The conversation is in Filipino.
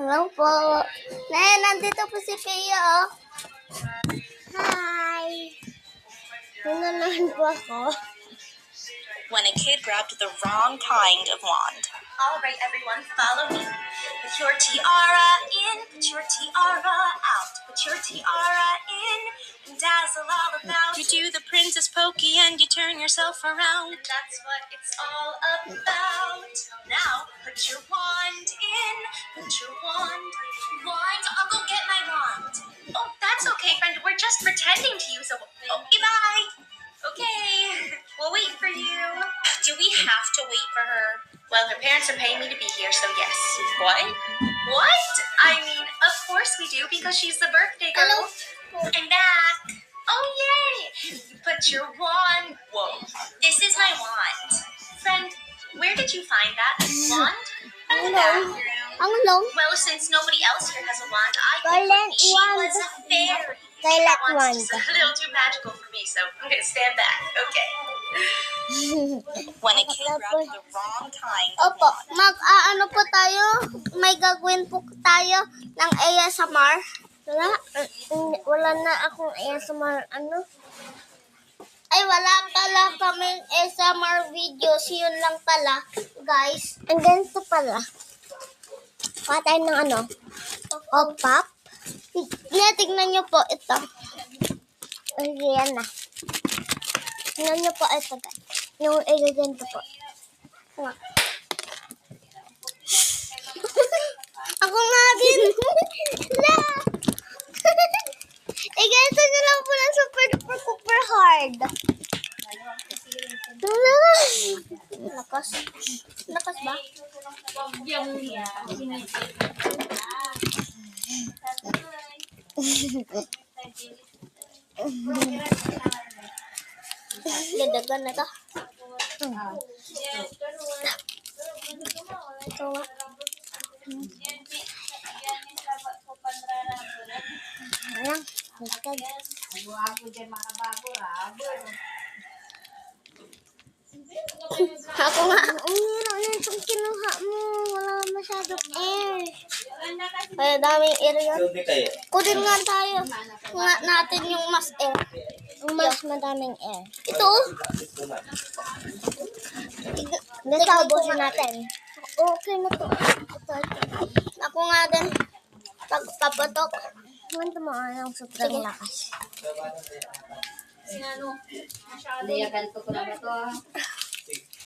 Hello po. Nandito po si Pia, oh. Hi. Nanonood po ako. When a kid grabbed the wrong kind of wand. All right, everyone, follow me. Put your tiara in, put your tiara out. Put your tiara in and dazzle all about. You do the Princess Pokey and you turn yourself around. And that's what it's all about. Now, put your wand in, put your wand. Wand? I'll go get my wand. Oh, that's okay, friend. We're just pretending to use a wand. Okay, bye. Okay, we'll wait for you. Do we have to wait for her? Well, her parents are paying me to be here, so yes. What? What? I mean, of course we do, because she's the birthday girl. Hello. I'm back. Oh, yay! You put your wand. Whoa. This is my wand. Friend, where did you find that wand? In the bathroom. Hello. Well, since nobody else here has a wand, I Silent think she wand. was a fairy. Silent That wand's wand. just a little too magical for me, so I'm gonna stand back. Okay. When a kid grabbed the wrong kind. Opo, ano po tayo? May gagawin po tayo ng ASMR. Wala na akong ASMR, ano? Ay, wala pala kaming ASMR videos. Yun lang pala, guys. Ang ganito pala. Kuha tayo ng ano? Pop-up. Tignan nyo po ito. Ayan na. Tignan nyo po ito, guys. Yung ganito po. Ako nga din. Ganito nyo lang po ng super hard. Lakas. Lakas ba? Gadagan na to. Ito nga. Ayan. Ako nga. Ang hirap na itong kinuha mo. Wala masyadong air. Kaya daming air yan. Kunin nga tayo. Nga natin yung mas air. Yung mas madaming air. Ito. Nasabosin natin. Okay na to. Ito. Ako nga din. Pagpapatok. Ganito mo ang sobrang lakas. Hindi, ganito ko na ba ito?